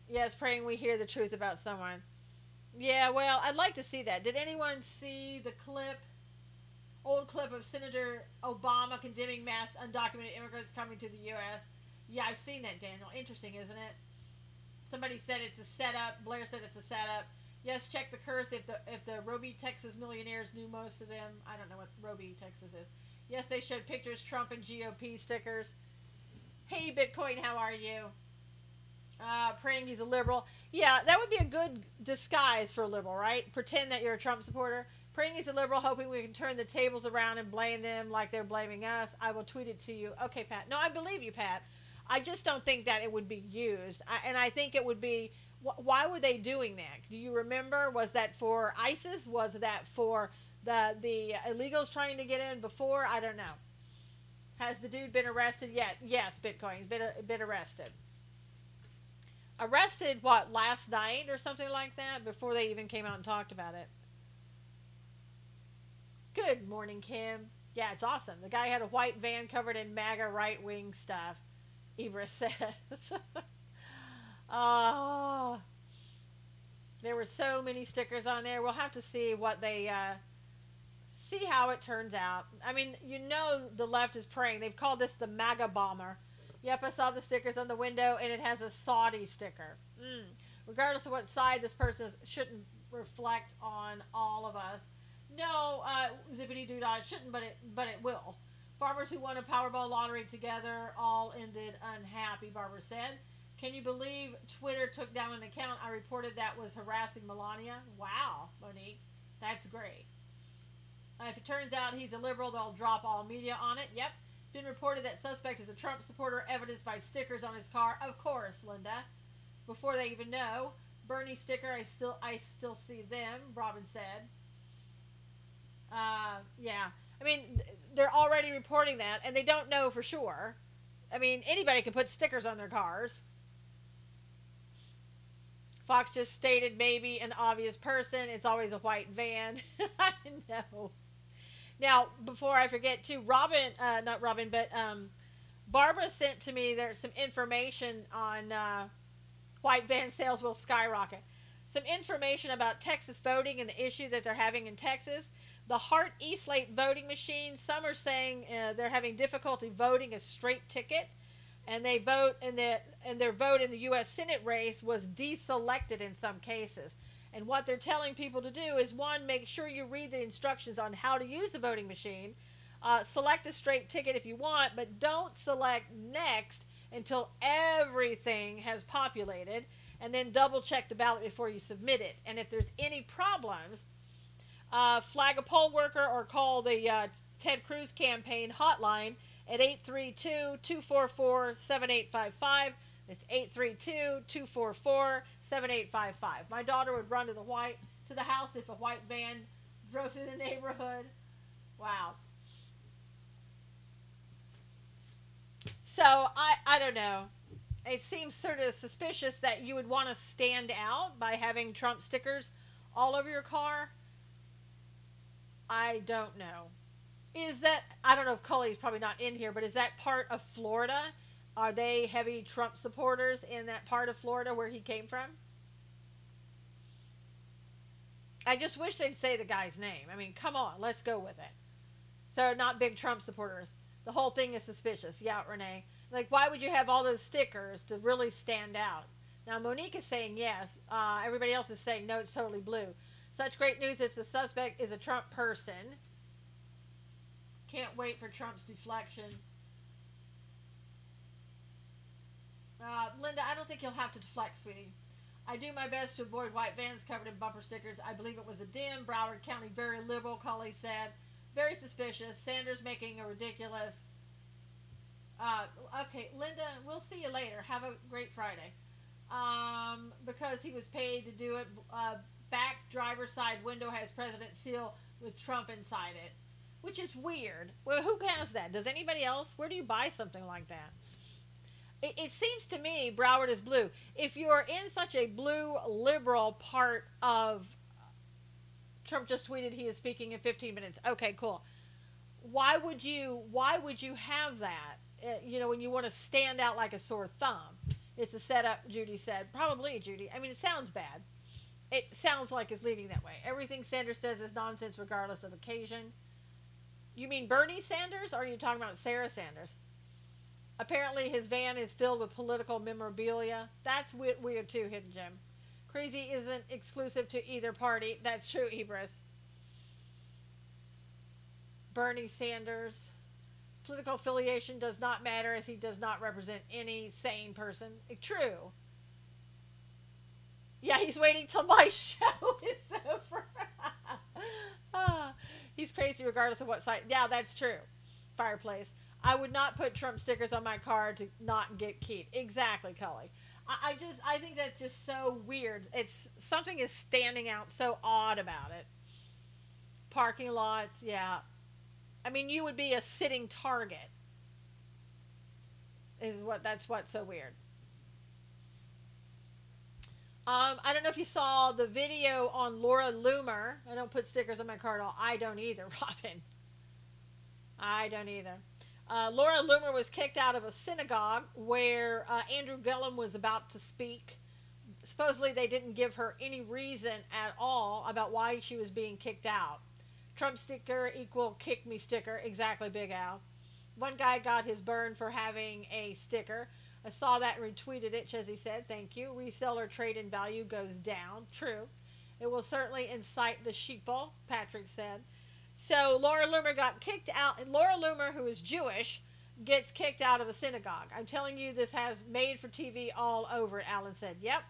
yes, praying we hear the truth about someone. Yeah, well, I'd like to see that. Did anyone see the clip, old clip of Senator Obama condemning mass undocumented immigrants coming to the U.S.? Yeah, I've seen that, Daniel. Interesting, isn't it? Somebody said it's a setup. Blair said it's a setup. Yes, check the curse. If the Roby, Texas millionaires knew most of them, I don't know what Roby, Texas is. Yes, they showed pictures, Trump and GOP stickers. Hey, Bitcoin, how are you? Praying he's a liberal. Yeah, that would be a good disguise for a liberal, right? Pretend that you're a Trump supporter. Praying he's a liberal, hoping we can turn the tables around and blame them like they're blaming us. I will tweet it to you. Okay, Pat. No, I believe you, Pat. I just don't think that it would be used. And I think it would be, why were they doing that? Do you remember? Was that for ISIS? Was that for the illegals trying to get in before? I don't know. Has the dude been arrested yet? Yes, Bitcoin's been arrested. Arrested, what, last night or something like that? Before they even came out and talked about it. Good morning, Kim. Yeah, it's awesome. The guy had a white van covered in MAGA right-wing stuff, Ibra said. Oh, there were so many stickers on there. We'll have to see what they, see how it turns out. I mean, you know the left is praying. They've called this the MAGA bomber. Yep, I saw the stickers on the window, and it has a Saudi sticker. Regardless of what side this person shouldn't reflect on all of us. No, zippity doo dah, it shouldn't, but it will. Farmers who won a Powerball lottery together all ended unhappy, Barbara said. Can you believe Twitter took down an account I reported that was harassing Melania? Wow, Monique, that's great. If it turns out he's a liberal, they'll drop all media on it. Yep. Been reported that suspect is a Trump supporter, evidenced by stickers on his car. Of course, Linda. Before they even know. Bernie sticker, I still see them, Robin said. Yeah. I mean, they're already reporting that, and they don't know for sure. I mean, anybody can put stickers on their cars. Fox just stated maybe an obvious person. It's always a white van. I know. Now, before I forget, too, not Robin, but Barbara sent to me, there's some information on white van sales will skyrocket. Some information about Texas voting and the issue that they're having in Texas. The Hart Eastlake voting machine, some are saying they're having difficulty voting a straight ticket, and they vote in their vote in the U.S. Senate race was deselected in some cases. And what they're telling people to do is, one, make sure you read the instructions on how to use the voting machine. Select a straight ticket if you want, but don't select next until everything has populated, and then double check the ballot before you submit it. And if there's any problems, flag a poll worker or call the Ted Cruz campaign hotline at 832-244-7855. It's 832-244-7855. My daughter would run to the house if a white van drove through the neighborhood. Wow. So I don't know. It seems sort of suspicious that you would want to stand out by having Trump stickers all over your car. I don't know. Is that, I don't know if Cully's probably not in here, but is that part of Florida? Are they heavy Trump supporters in that part of Florida where he came from? I just wish they'd say the guy's name. I mean, come on, let's go with it. So, not big Trump supporters. The whole thing is suspicious. Yeah, Renee. Like, why would you have all those stickers to really stand out? Now, Monique is saying yes. Everybody else is saying no, it's totally blue. Such great news that the suspect is a Trump person. Can't wait for Trump's deflection. Linda, I don't think you'll have to deflect, sweetie. I do my best to avoid white vans covered in bumper stickers. I believe it was a dim. Broward County, very liberal, Cully said. Very suspicious. Sanders making a ridiculous. Okay, Linda, we'll see you later. Have a great Friday. Because he was paid to do it. Back driver's side window has president's seal with Trump inside it. Which is weird. Well, who has that? Does anybody else? Where do you buy something like that? It seems to me Broward is blue. If you're in such a blue liberal part of, Trump just tweeted he is speaking in 15 minutes. Okay, cool. Why would you have that? When you want to stand out like a sore thumb. It's a setup, Judy said. Probably, Judy. I mean, it sounds bad. It sounds like it's leading that way. Everything Sanders says is nonsense regardless of occasion. You mean Bernie Sanders, or are you talking about Sarah Sanders? Apparently his van is filled with political memorabilia. That's weird too, Hidden Gem. Crazy isn't exclusive to either party. That's true, Ibris. Bernie Sanders. Political affiliation does not matter as he does not represent any sane person. True. Yeah, he's waiting till my show is over. He's crazy regardless of what side. Yeah, that's true. Fireplace. I would not put Trump stickers on my car to not get keyed. Exactly, Cully. I think that's just so weird. It's something is standing out so odd about it. Parking lots, yeah. I mean, you would be a sitting target. That's what's so weird. I don't know if you saw the video on Laura Loomer. I don't put stickers on my car at all. I don't either, Robin. I don't either. Laura Loomer was kicked out of a synagogue where Andrew Gillum was about to speak. Supposedly they didn't give her any reason at all about why she was being kicked out. Trump sticker equal kick me sticker. Exactly, Big Al. One guy got his burn for having a sticker. I saw that and retweeted it, Chezzy said. Thank you. Reseller trade-in value goes down. True. It will certainly incite the sheeple, Patrick said. So Laura Loomer got kicked out. And Laura Loomer, who is Jewish, gets kicked out of a synagogue. I'm telling you, this has made for TV all over it, Alan said. Yep,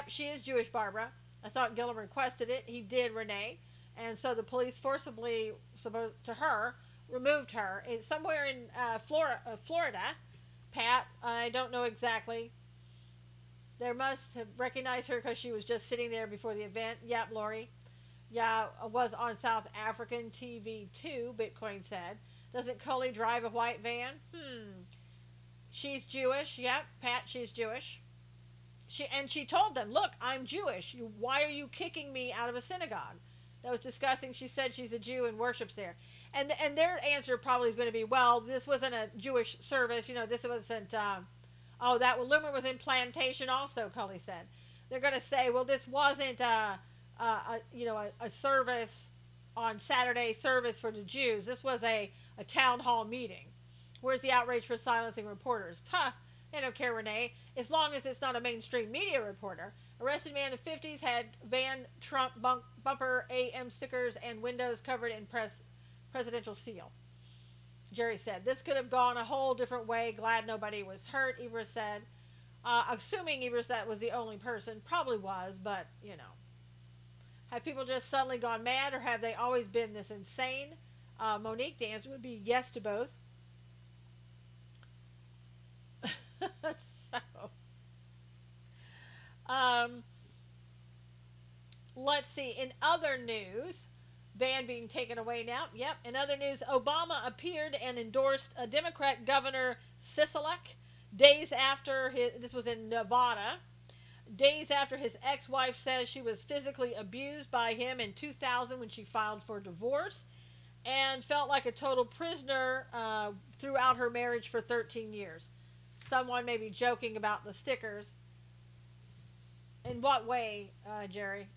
she is Jewish, Barbara. I thought Gillum requested it. He did, Renee. And so the police forcibly, removed her. It's somewhere in Florida. Pat, I don't know exactly. They must have recognized her because she was just sitting there before the event. Yep, Lori. Yeah, was on South African TV too, Bitcoin said. Doesn't Cully drive a white van? She's Jewish. Yep, Pat, she's Jewish. She told them, look, I'm Jewish. Why are you kicking me out of a synagogue? That was disgusting. She said she's a Jew and worships there. And their answer probably is going to be, well, this wasn't a Jewish service. This wasn't, Loomer was in Plantation also, Cully said. They're going to say, well, this wasn't a service on Saturday service for the Jews. This was a town hall meeting. Where's the outrage for silencing reporters? They don't care, Renee. As long as it's not a mainstream media reporter. Arrested man in the 50s had van Trump bumper AM stickers and windows covered in presidential seal. Jerry said, this could have gone a whole different way. Glad nobody was hurt, Ibra said. Assuming Ibra that was the only person. Probably was, but, Have people just suddenly gone mad, or have they always been this insane? Monique, the answer would be yes to both. Let's see. In other news, van being taken away now. Yep. In other news, Obama appeared and endorsed a Democrat Governor Sisolak days after this was in Nevada. Days after his ex-wife says she was physically abused by him in 2000 when she filed for divorce, and felt like a total prisoner throughout her marriage for 13 years. Someone may be joking about the stickers. In what way, Jerry?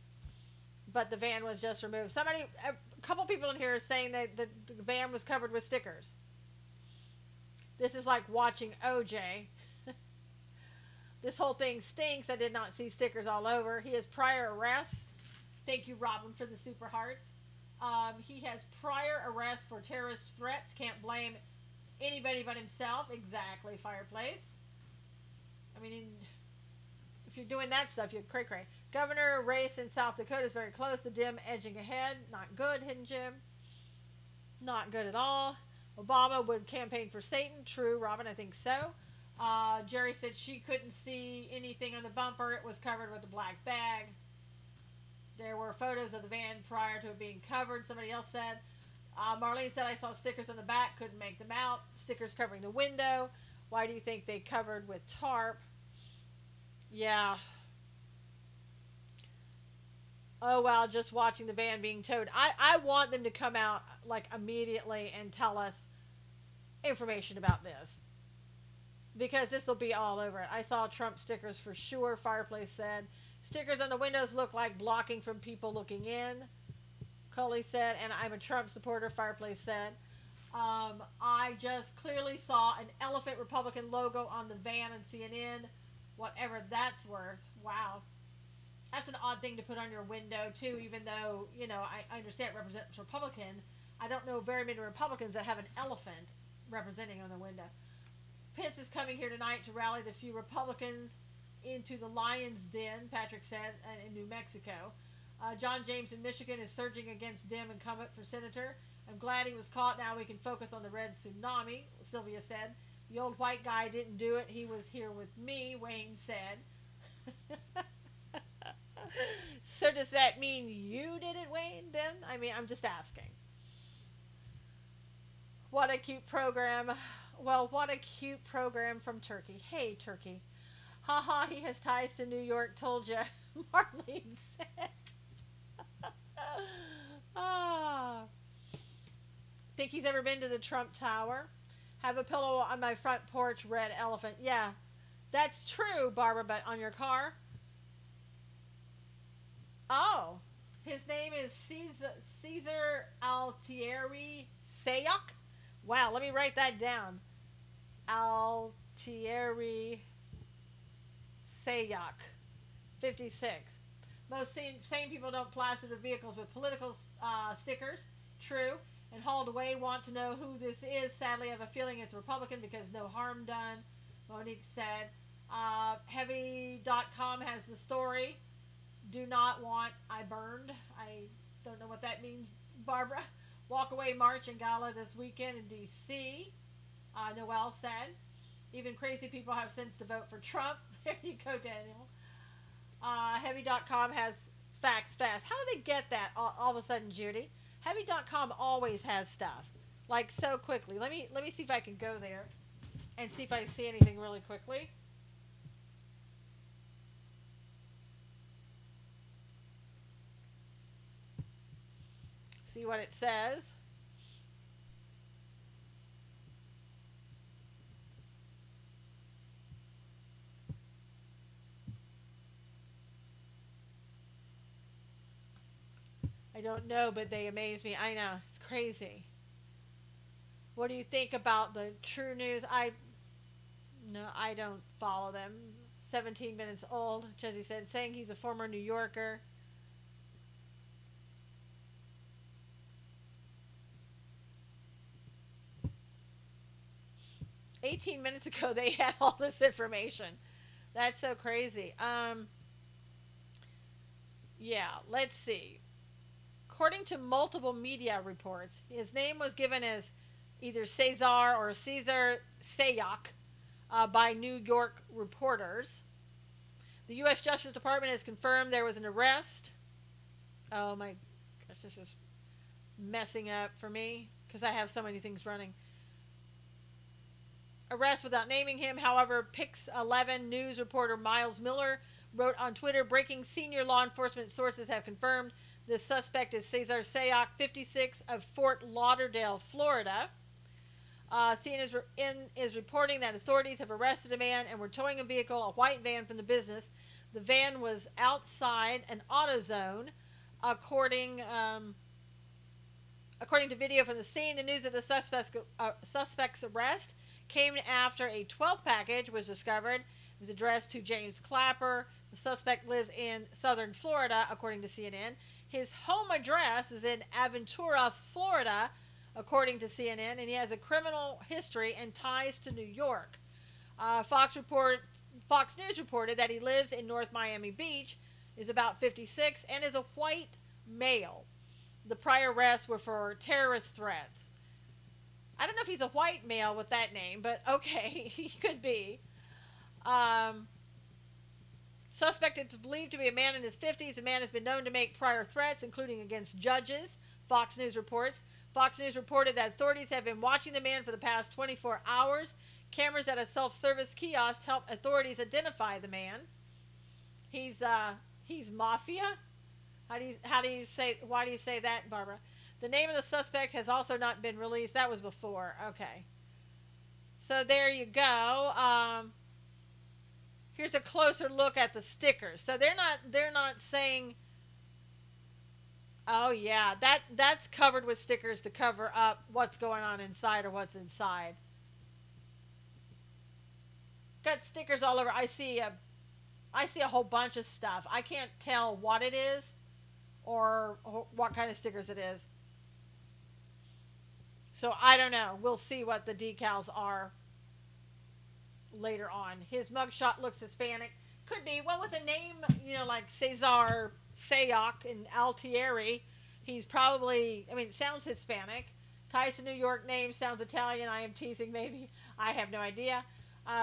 But the van was just removed. A couple people in here are saying that the van was covered with stickers. This is like watching OJ. This whole thing stinks. I did not see stickers all over. He has prior arrests. Thank you, Robin, for the super hearts. He has prior arrests for terrorist threats. Can't blame anybody but himself. Exactly, Fireplace. I mean, if you're doing that stuff, you're cray-cray. Governor race in South Dakota is very close. The Dim edging ahead. Not good, Hidden Jim. Not good at all. Obama would campaign for Satan. True, Robin, I think so. Jerry said she couldn't see anything on the bumper. It was covered with a black bag. There were photos of the van prior to it being covered. Somebody else said. Marlene said, I saw stickers on the back. Couldn't make them out. Stickers covering the window. Why do you think they covered with tarp? Yeah. Oh wow, just watching the van being towed. I want them to come out like immediately and tell us information about this. Because this will be all over it. I saw Trump stickers for sure, Fireplace said. Stickers on the windows look like blocking from people looking in, Cully said. And I'm a Trump supporter, Fireplace said. I just clearly saw an elephant Republican logo on the van on CNN, whatever that's worth. Wow. That's an odd thing to put on your window, too, even though, I understand it represents Republican. I don't know very many Republicans that have an elephant representing on their window. Pence is coming here tonight to rally the few Republicans into the lion's den, Patrick said, in New Mexico. John James in Michigan is surging against Dem incumbent for senator. I'm glad he was caught. Now we can focus on the red tsunami, Sylvia said. The old white guy didn't do it. He was here with me, Wayne said. So does that mean you did it, Wayne, then? I mean, I'm just asking. What a cute program. Well, what a cute program from Turkey. Hey, Turkey. Haha, he has ties to New York, told ya, Marlene said. Ah. Think he's ever been to the Trump Tower? Have a pillow on my front porch, red elephant. Yeah, that's true, Barbara, but on your car? Oh, his name is Caesar Altieri Sayok. Wow, let me write that down. Altieri Sayok, 56. Most sane people don't plaster their vehicles with political stickers. True. And hauled away. Want to know who this is. Sadly, I have a feeling it's a Republican because no harm done, Monique said. Heavy.com has the story. Do not want I burned. I don't know what that means, Barbara. Walk away march and gala this weekend in D.C., Noel said. Even crazy people have sense to vote for Trump. There you go, Daniel. Heavy.com has facts fast. How do they get that all of a sudden, Judy? Heavy.com always has stuff, like so quickly. Let me see if I can go there and see if I see anything really quickly. See what it says. I don't know, but they amaze me. I know. It's crazy. What do you think about the True News? No, I don't follow them. 17 minutes old, Chesney said, saying he's a former New Yorker. "18 minutes ago, they had all this information." That's so crazy. Yeah, let's see. According to multiple media reports, his name was given as either Cesar or Caesar Sayok by New York reporters. The U.S. Justice Department has confirmed there was an arrest. Oh my gosh, this is messing up for me because I have so many things running. Arrest without naming him. However, Pix 11 News reporter Miles Miller wrote on Twitter, breaking senior law enforcement sources have confirmed the suspect is Cesar Sayok, 56, of Fort Lauderdale, Florida. CNN is reporting that authorities have arrested a man and were towing a vehicle, a white van, from the business. The van was outside an AutoZone, according to video from the scene. The news of the suspect's arrest came after a 12th package was discovered. It was addressed to James Clapper. The suspect lives in southern Florida, according to CNN. His home address is in Aventura, Florida, according to CNN, and he has a criminal history and ties to New York. Fox News reported that he lives in North Miami Beach, is about 56, and is a white male. The prior arrests were for terrorist threats. I don't know if he's a white male with that name, but okay, he could be. Suspect is believed to be a man in his 50s. The man has been known to make prior threats, including against judges, Fox News reports. Fox News reported that authorities have been watching the man for the past 24 hours, Cameras at a self-service kiosk help authorities identify the man. He's mafia. How do you say? Why do you say that, Barbara? The name of the suspect has also not been released. That was before. Okay. So there you go. Here's a closer look at the stickers. So they're not saying. Oh yeah, that's covered with stickers to cover up what's going on inside or what's inside. Got stickers all over. I see a whole bunch of stuff. I can't tell what it is or what kind of stickers it is. So I don't know. We'll see what the decals are later on. His mugshot looks Hispanic. Could be. Well, with a name, like Cesar Sayoc and Altieri, he's probably, it sounds Hispanic. Ties to New York name, sounds Italian. I am teasing, maybe. I have no idea.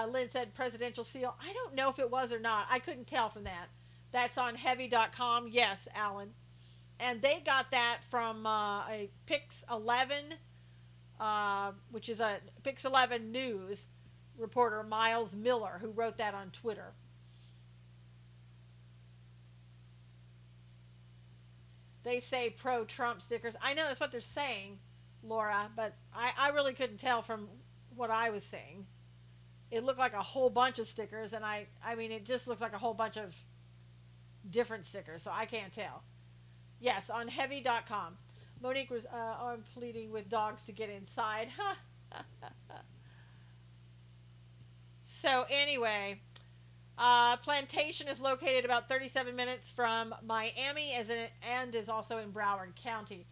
Lynn said presidential seal. I don't know if it was or not. I couldn't tell from that. That's on heavy.com. Yes, Alan. And they got that from a Pix 11, which is a Pix 11 News reporter, Miles Miller, who wrote that on Twitter. They say pro-Trump stickers. I know that's what they're saying, Laura, but I really couldn't tell from what I was seeing. It looked like a whole bunch of stickers, and it just looks like a whole bunch of different stickers, so I can't tell. Yes, on heavy.com. Monique was on pleading with dogs to get inside. So anyway, Plantation is located about 37 minutes from Miami and is also in Broward County.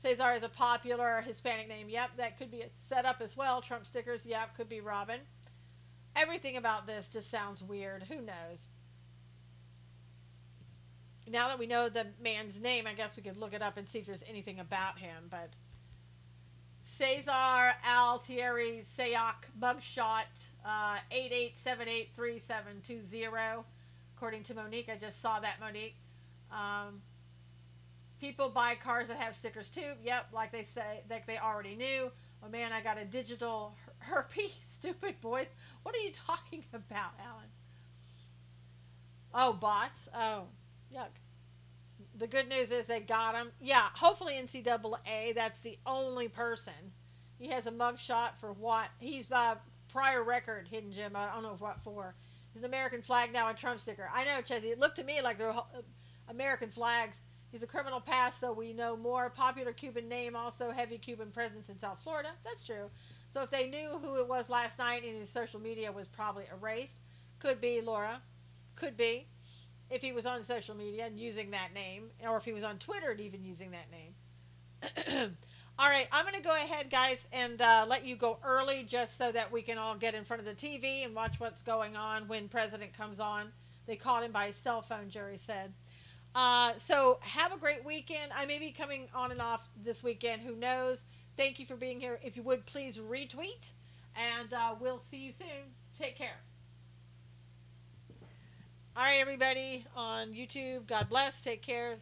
Cesar is a popular Hispanic name. Yep, that could be a setup as well. Trump stickers, yep, could be Robin. Everything about this just sounds weird. Who knows? Now that we know the man's name, I guess we could look it up and see if there's anything about him. But Cesar Altieri Sayoc mugshot 88783720. According to Monique, I just saw that, Monique. People buy cars that have stickers too. Yep, like they say, like they already knew. Oh man, I got a digital herpes. Stupid boys. What are you talking about, Alan? Oh, bots. Oh, yuck. The good news is they got him. Yeah, hopefully NCAA. That's the only person. He has a mugshot for what? He's prior record, Hidden Gem. I don't know what for. He's an American flag now, a Trump sticker. I know, Chesney. It looked to me like they're American flags. He's a criminal past, so we know more. Popular Cuban name, also heavy Cuban presence in South Florida. That's true. So if they knew who it was last night and his social media was probably erased, could be, Laura. Could be. If he was on social media and using that name, or if he was on Twitter and even using that name. All right, I'm going to go ahead, guys, and let you go early just so that we can all get in front of the TV and watch what's going on when President comes on. They called him by his cell phone, Jerry said. So have a great weekend. I may be coming on and off this weekend. Who knows? Thank you for being here. If you would, please retweet. And we'll see you soon. Take care. All right, everybody on YouTube. God bless. Take care.